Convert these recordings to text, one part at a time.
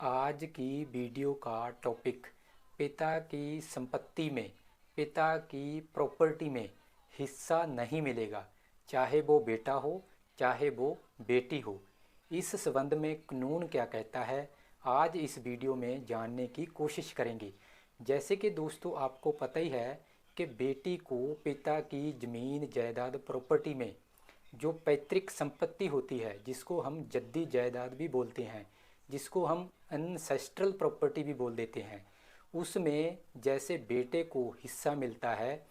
आज की वीडियो का टॉपिक पिता की संपत्ति में, पिता की प्रॉपर्टी में हिस्सा नहीं मिलेगा, चाहे वो बेटा हो चाहे वो बेटी हो। इस संबंध में कानून क्या कहता है, आज इस वीडियो में जानने की कोशिश करेंगे। जैसे कि दोस्तों आपको पता ही है कि बेटी को पिता की ज़मीन जायदाद प्रॉपर्टी में जो पैतृक संपत्ति होती है, जिसको हम जद्दी जायदाद भी बोलते हैं, जिसको हम एंसेस्ट्रल प्रॉपर्टी भी बोल देते हैं, उसमें जैसे बेटे को हिस्सा मिलता है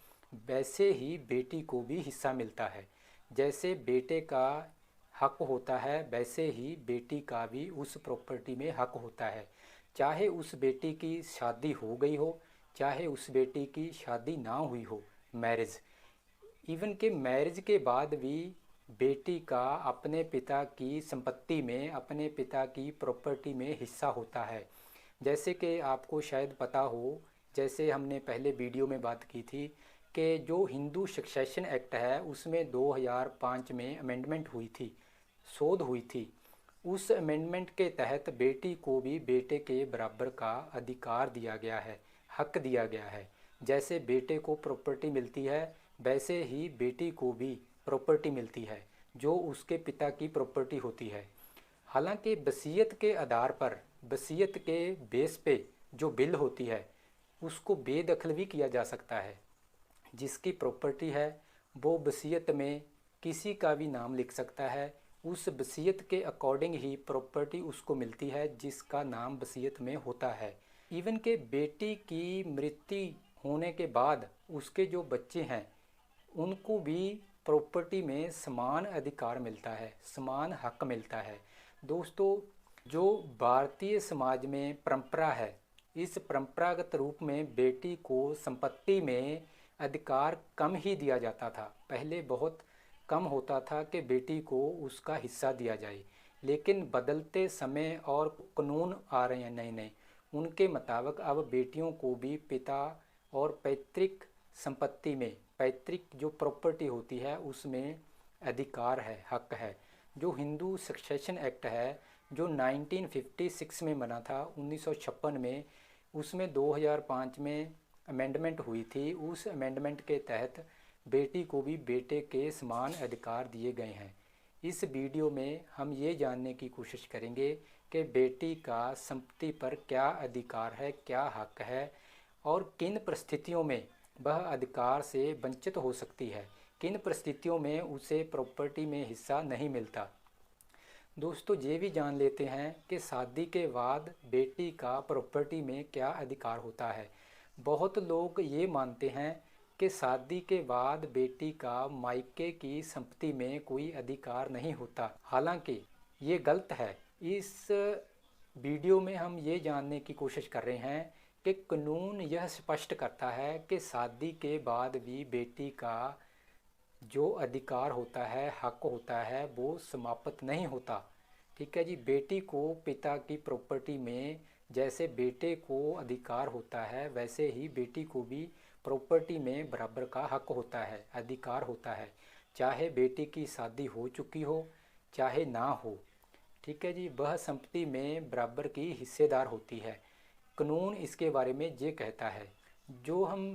वैसे ही बेटी को भी हिस्सा मिलता है। जैसे बेटे का हक होता है वैसे ही बेटी का भी उस प्रॉपर्टी में हक होता है। चाहे उस बेटी की शादी हो गई हो, चाहे उस बेटी की शादी ना हुई हो, मैरिज, इवन के मैरिज के बाद भी बेटी का अपने पिता की संपत्ति में, अपने पिता की प्रॉपर्टी में हिस्सा होता है। जैसे कि आपको शायद पता हो, जैसे हमने पहले वीडियो में बात की थी कि जो हिंदू सक्सेशन एक्ट है उसमें 2005 में अमेंडमेंट हुई थी, शोध हुई थी। उस अमेंडमेंट के तहत बेटी को भी बेटे के बराबर का अधिकार दिया गया है, हक दिया गया है। जैसे बेटे को प्रॉपर्टी मिलती है वैसे ही बेटी को भी प्रॉपर्टी मिलती है जो उसके पिता की प्रॉपर्टी होती है। हालांकि वसीयत के आधार पर, वसीयत के बेस पे जो बिल होती है उसको बेदखल भी किया जा सकता है। जिसकी प्रॉपर्टी है वो वसीयत में किसी का भी नाम लिख सकता है, उस वसीयत के अकॉर्डिंग ही प्रॉपर्टी उसको मिलती है जिसका नाम वसीयत में होता है। इवन के बेटी की मृत्यु होने के बाद उसके जो बच्चे हैं उनको भी प्रॉपर्टी में समान अधिकार मिलता है, समान हक मिलता है। दोस्तों, जो भारतीय समाज में परंपरा है, इस परंपरागत रूप में बेटी को संपत्ति में अधिकार कम ही दिया जाता था। पहले बहुत कम होता था कि बेटी को उसका हिस्सा दिया जाए, लेकिन बदलते समय और कानून आ रहे हैं नए नए, उनके मुताबिक अब बेटियों को भी पिता और पैतृक संपत्ति में, पैतृक जो प्रॉपर्टी होती है उसमें अधिकार है, हक है। जो हिंदू सक्सेशन एक्ट है जो 1956 में बना था, 1956 में, उसमें 2005 में अमेंडमेंट हुई थी। उस अमेंडमेंट के तहत बेटी को भी बेटे के समान अधिकार दिए गए हैं। इस वीडियो में हम ये जानने की कोशिश करेंगे कि बेटी का संपत्ति पर क्या अधिकार है, क्या हक है और किन परिस्थितियों में वह अधिकार से वंचित हो सकती है, किन परिस्थितियों में उसे प्रॉपर्टी में हिस्सा नहीं मिलता। दोस्तों, ये भी जान लेते हैं कि शादी के बाद बेटी का प्रॉपर्टी में क्या अधिकार होता है। बहुत लोग ये मानते हैं कि शादी के बाद बेटी का मायके की संपत्ति में कोई अधिकार नहीं होता। हालांकि ये गलत है। इस वीडियो में हम ये जानने की कोशिश कर रहे हैं कि कानून यह स्पष्ट करता है कि शादी के बाद भी बेटी का जो अधिकार होता है, हक होता है, वो समाप्त नहीं होता। ठीक है जी, बेटी को पिता की प्रॉपर्टी में जैसे बेटे को अधिकार होता है वैसे ही बेटी को भी प्रॉपर्टी में बराबर का हक होता है, अधिकार होता है, चाहे बेटी की शादी हो चुकी हो चाहे ना हो। ठीक है जी, वह संपत्ति में बराबर की हिस्सेदार होती है। कानून इसके बारे में ये कहता है। जो हम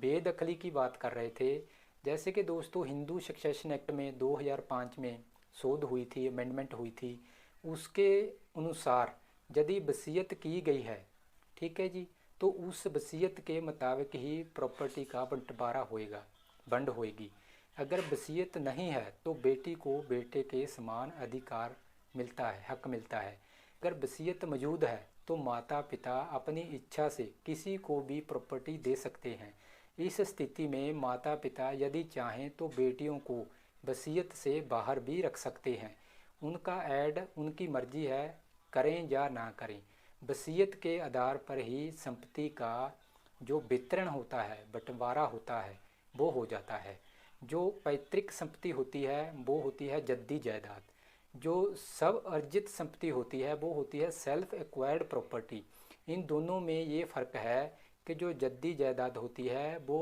बेदखली की बात कर रहे थे, जैसे कि दोस्तों हिंदू सक्सेशन एक्ट में 2005 में शोध हुई थी, अमेंडमेंट हुई थी, उसके अनुसार यदि वसीयत की गई है, ठीक है जी, तो उस वसीयत के मुताबिक ही प्रॉपर्टी का बंटवारा होएगा, बंड होएगी। अगर वसीयत नहीं है तो बेटी को बेटे के समान अधिकार मिलता है, हक मिलता है। अगर वसीयत मौजूद है तो माता पिता अपनी इच्छा से किसी को भी प्रॉपर्टी दे सकते हैं। इस स्थिति में माता पिता यदि चाहें तो बेटियों को वसीयत से बाहर भी रख सकते हैं। उनका ऐड उनकी मर्जी है, करें या ना करें। वसीयत के आधार पर ही संपत्ति का जो वितरण होता है, बंटवारा होता है, वो हो जाता है। जो पैतृक संपत्ति होती है वो होती है जद्दी जायदाद। जो सब अर्जित संपत्ति होती है वो होती है सेल्फ एक्वायर्ड प्रॉपर्टी। इन दोनों में ये फ़र्क है कि जो जद्दी जायदाद होती है वो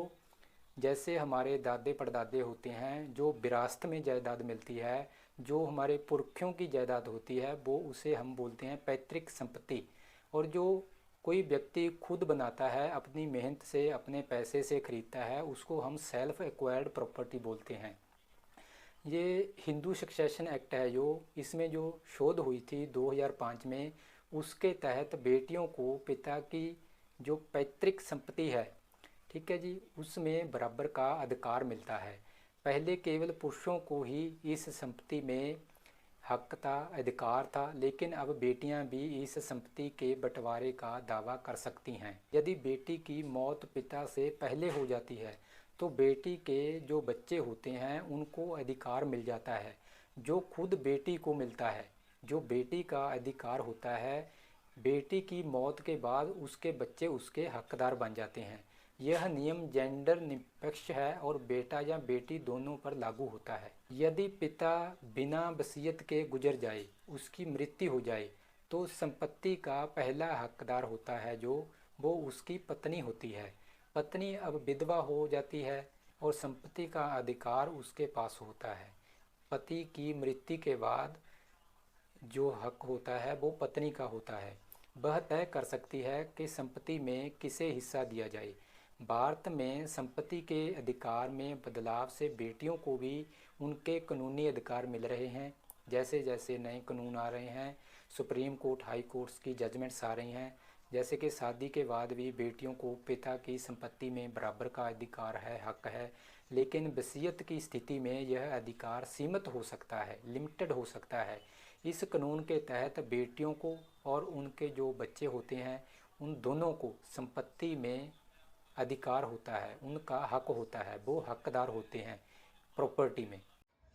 जैसे हमारे दादे परदादे होते हैं, जो विरासत में जायदाद मिलती है, जो हमारे पुरखों की जायदाद होती है, वो उसे हम बोलते हैं पैतृक संपत्ति। और जो कोई व्यक्ति खुद बनाता है, अपनी मेहनत से, अपने पैसे से खरीदता है, उसको हम सेल्फ एक्वायर्ड प्रॉपर्टी बोलते हैं। ये हिंदू सक्सेशन एक्ट है जो इसमें जो शोध हुई थी 2005 में, उसके तहत बेटियों को पिता की जो पैतृक संपत्ति है, ठीक है जी, उसमें बराबर का अधिकार मिलता है। पहले केवल पुरुषों को ही इस संपत्ति में हक था, अधिकार था, लेकिन अब बेटियां भी इस संपत्ति के बंटवारे का दावा कर सकती हैं। यदि बेटी की मौत पिता से पहले हो जाती है तो बेटी के जो बच्चे होते हैं उनको अधिकार मिल जाता है जो खुद बेटी को मिलता है। जो बेटी का अधिकार होता है, बेटी की मौत के बाद उसके बच्चे उसके हकदार बन जाते हैं। यह नियम जेंडर निरपेक्ष है और बेटा या बेटी दोनों पर लागू होता है। यदि पिता बिना वसीयत के गुजर जाए, उसकी मृत्यु हो जाए, तो संपत्ति का पहला हकदार होता है जो वो उसकी पत्नी होती है। पत्नी अब विधवा हो जाती है और संपत्ति का अधिकार उसके पास होता है। पति की मृत्यु के बाद जो हक होता है वो पत्नी का होता है। वह तय कर सकती है कि संपत्ति में किसे हिस्सा दिया जाए। भारत में संपत्ति के अधिकार में बदलाव से बेटियों को भी उनके कानूनी अधिकार मिल रहे हैं। जैसे जैसे नए कानून आ रहे हैं, सुप्रीम कोर्ट, हाई कोर्ट्स की जजमेंट्स आ रही हैं, जैसे कि शादी के बाद भी बेटियों को पिता की संपत्ति में बराबर का अधिकार है, हक है। लेकिन वसीयत की स्थिति में यह अधिकार सीमित हो सकता है, लिमिटेड हो सकता है। इस कानून के तहत बेटियों को और उनके जो बच्चे होते हैं उन दोनों को संपत्ति में अधिकार होता है, उनका हक होता है, वो हकदार होते हैं प्रॉपर्टी में।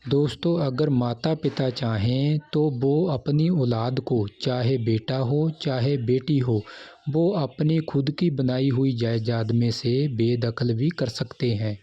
दोस्तों, अगर माता पिता चाहें तो वो अपनी औलाद को, चाहे बेटा हो चाहे बेटी हो, वो अपनी खुद की बनाई हुई जायदाद में से बेदखल भी कर सकते हैं।